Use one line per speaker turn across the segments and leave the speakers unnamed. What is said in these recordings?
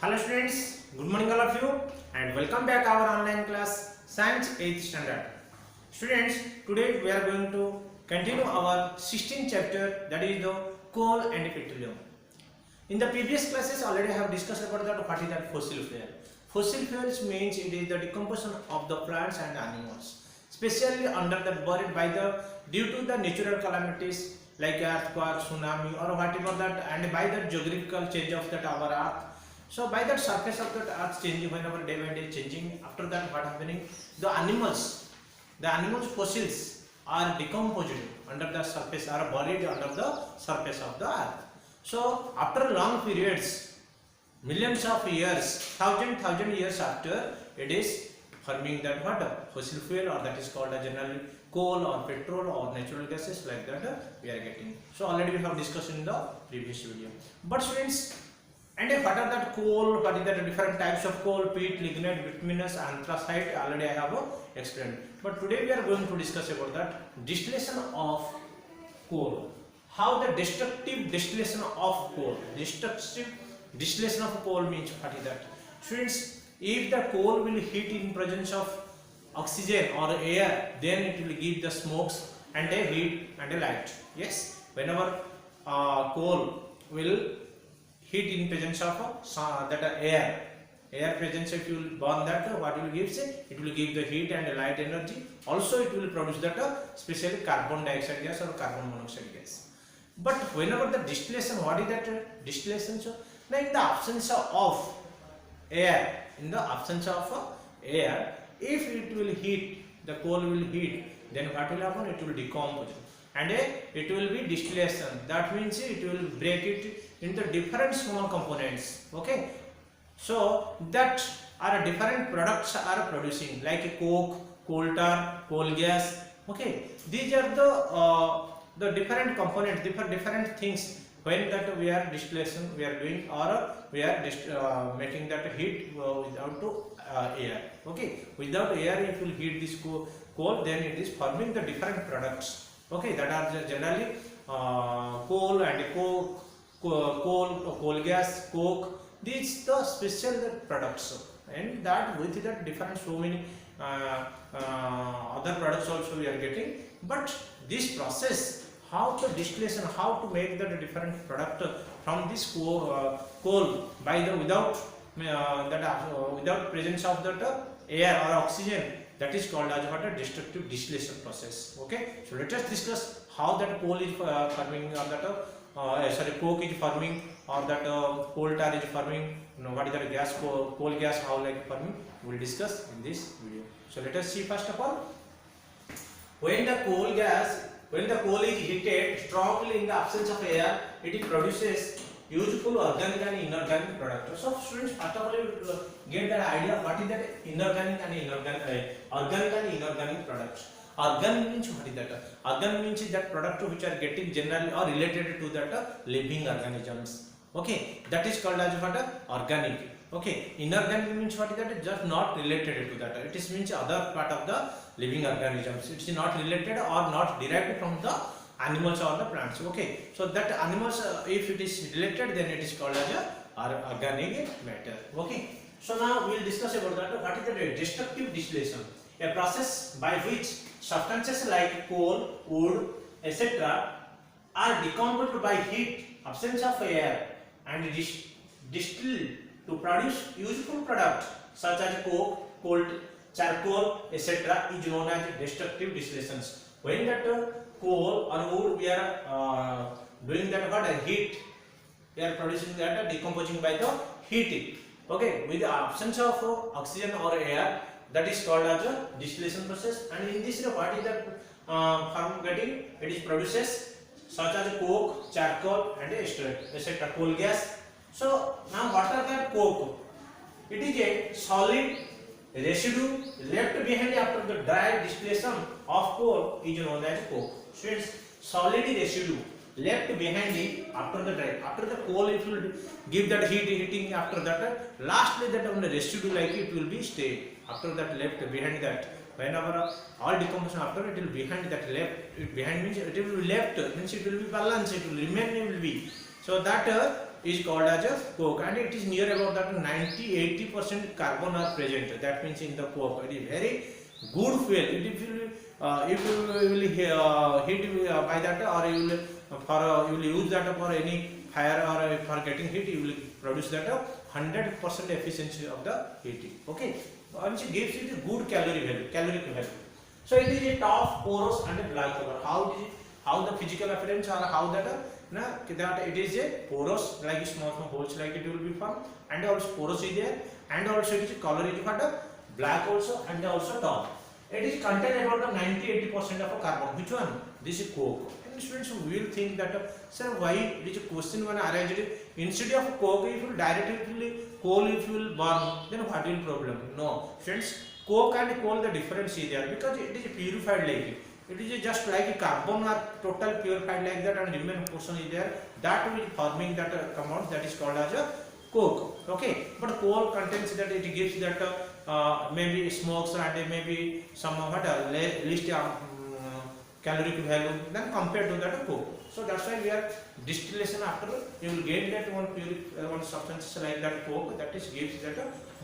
Hello students, good morning all of you and welcome back our online class Science 8th Standard. Students, today we are going to continue our 16th chapter, that is the coal and petroleum. In the previous classes already I have discussed about that what is that fossil fuel. Fossil fuels means it is the decomposition of the plants and animals, especially under the buried by the due to the natural calamities like earthquake, tsunami or whatever that, and by the geographical change of that our earth. So by that surface of that earth changing, whenever day by day changing, after that what happening, the animals fossils are decomposed under the surface, are buried under the surface of the earth. So after long periods, millions of years, thousand years after, it is forming that what fossil fuel, or that is called as generally coal or petrol or natural gases, like that we are getting. So already we have discussed in the previous video. But students, and what are that coal, what is the different types of coal, peat, lignite, bituminous, anthracite, already I have explained. But today we are going to discuss about that distillation of coal. How the destructive distillation of coal. Destructive distillation of coal means what is that? Students, if the coal will heat in presence of oxygen or air, then it will give the smokes and a heat and a light. Yes, whenever coal will heat in presence of that air presence, if you will burn that, what will give? It will give the heat and light energy. Also it will produce that especially carbon dioxide gas or carbon monoxide gas. But whenever the distillation, what is that distillation? So now in the absence of air, if it will heat, the coal will heat, then what will happen? It will decompose and it will be distillation. That means it will break it into different small components. Okay, so that are different products are producing, like coke, coal tar, coal gas. Okay, these are the different components, different things. When that we are distillation we are doing, or we are making that heat without air. Okay, without air, if you heat this coal, then it is forming the different products. Okay, that are generally coal and coke, coal gas, coke. These the special products, and that with that different so many other products also we are getting. But this process, how to distillation, how to make the different product from this coal by the without presence of that air or oxygen, that is called as what a destructive distillation process. Okay, so let us discuss how that coal is forming, or that coke is forming, or that coal tar is forming. What is that gas, coal gas, how like forming, we will discuss in this video. So let us see first of all, when the coal is heated strongly in the absence of air, it produces useful organic and inorganic products. So students, first of all you get that idea what is that organic and inorganic products. Organic means what is that? Organic means that product which are getting generally or related to that living organisms. Okay, that is called as what organic. Okay, inorganic means what is that? Just not related to that. It is means other part of the living organisms. It is not related or not derived from the animals or the plants. Okay, so that animals, if it is related, then it is called as a organic matter. Okay, so now we will discuss about that. What is the destructive distillation? A process by which substances like coal, wood, etc. are decomposed by heat, absence of air, and distilled to produce useful products such as coke, coal, charcoal, etc. is known as destructive distillations. When that coal or wood we are doing that what heat, we are producing that decomposing by the heating. Okay, with the absence of oxygen or air, that is called as a distillation process. And in this what is that from getting, it is produces such as coke, charcoal, and etc. coal gas. So now what are that coke? It is a solid residue left behind after the dry distillation of coal is known as coke. So it's solid residue left behind it after the dry. After the coal, it will give that heating. After that, lastly that on the residue like it will be stay. After that left behind that, whenever all decomposition after it will behind that left. Behind means it will be left, means it will be balanced. It will remain. It will be so that is called as a coke, and it is near about that 90-80% carbon are present. That means in the coke it is very good fuel. If you will heat by that, or you will use that for any fire or for getting heat, you will produce that 100% efficiency of the heating. Okay, and it gives it a good caloric value. So it is a tough, porous and a black color. How the physical appearance, or how that that it is a porous, like small holes like it will be formed, and also porous is there, and also it is color is black also, and also tough. It is contain about 90-80% of a carbon. Which one? This is coke. And students will think that sir, why it is a question when arranged instead of coke, if you directly coal, if you will burn, then what will problem? No, students, coke and coal, the difference is there because it is purified like it is just like a carbon are total purified like that, and remaining portion is there that will forming that compound that is called as a coke. Okay, but coal contains that it gives that maybe smokes and maybe some of it least caloric value than compared to that coke. So that's why we are distillation after you will get that one substance like that coke that is gives that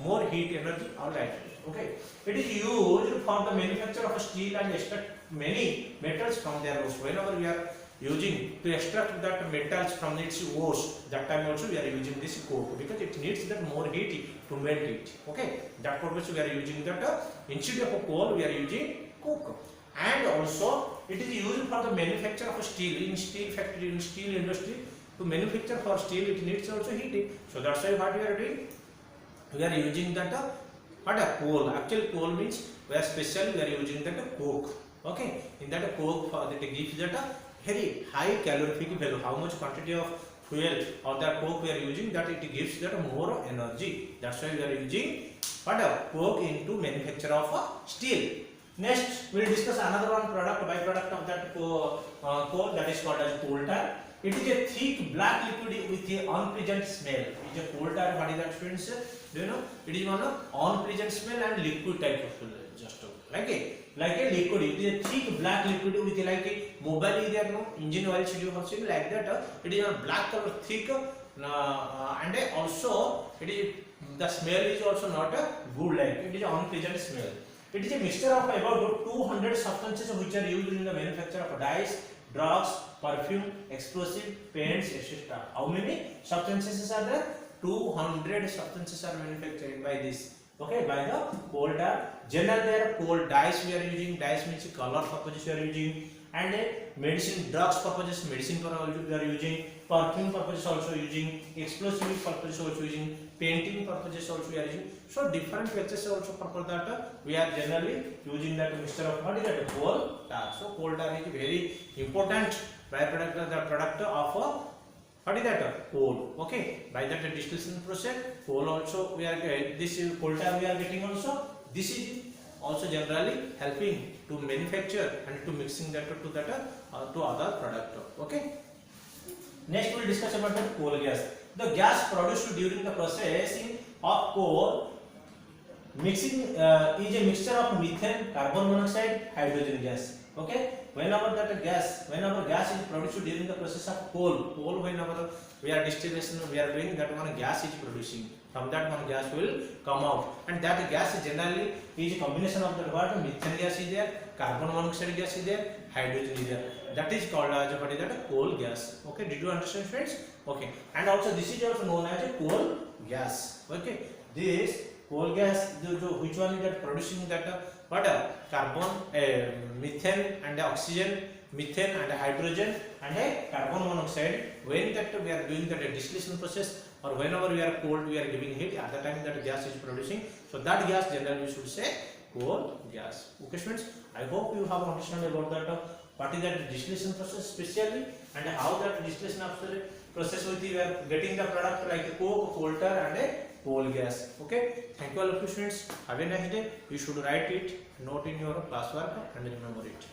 more heat energy or light. Okay, it is used for the manufacture of steel and extract many metals from their ores. Whenever we are using to extract that metals from its ores, that time also we are using this coke because it needs that more heat to melt it. Okay, that purpose we are using that instead of coal we are using coke. And also it is used for the manufacture of steel in steel factory, in steel industry. To manufacture for steel it needs also heat. So that's why what we are doing, we are using that coal. Actual coal means we are using that coke. Okay, in that coke that gives that very high calorific value. How much quantity of fuel or that coke we are using, that it gives that more energy. That's why we are using coke into manufacture of steel. Next, we will discuss another one byproduct of that coal, that is called as coal tar. It is a thick black liquid with a unpleasant smell. It is a coal tar. What is that, students? Do you know? It is one unpleasant smell and liquid type of fuel. Just like a liquid. It is a thick black liquid with like a mobile is there, no engine oil should you have seen like that. It is a black color, thick, and also it is the smell is also not good. Like it is an unpleasant smell. It is a mixture of about 200 substances which are used in the manufacture of dyes, drugs, perfume, explosive, paints, etc. How many substances are there? 200 substances are manufactured by this. Okay, by the coal tar. Generally, there coal dyes we are using. Dyes means color purposes we are using, and medicine, drugs purposes, medicine purposes we are using. Perfume purposes also using. Explosive purposes also using. Painting purposes also we are using. So different purposes also purpose that we are generally using that mixture of what is that coal tar. So coal tar is very important byproduct, the product of what is that coal. Okay, by that distillation process, coal also we are this is coal tar we are getting also. This is also generally helping to manufacture and to mixing that to that to other product. Okay. Next we will discuss about the coal gas. The gas produced during the processing of coal mixing is a mixture of methane, carbon monoxide, hydrogen gas. Okay, whenever gas is produced during the process of coal, whenever we are distillation, we are doing that one gas is producing. From that one gas will come out, and that gas generally is a combination of the what methane gas is there, carbon monoxide gas is there, hydrogen is there. That is called as what is that coal gas. Okay, did you understand, friends? Okay, and also this is also known as a coal gas. Okay, this coal gas, which one is that producing that carbon, methane and oxygen, methane and hydrogen and carbon monoxide. When that we are doing that distillation process, or whenever we are cold, we are giving heat, at the time that gas is producing. So that gas generally we should say coal gas. Okay, students, I hope you have understood about that. What is that distillation process specially, and how that distillation process with we are getting the product like coke, coal tar and coal gas. Okay, thank you all of you students. Have a nice day. You should write it, note in your classwork and remember it.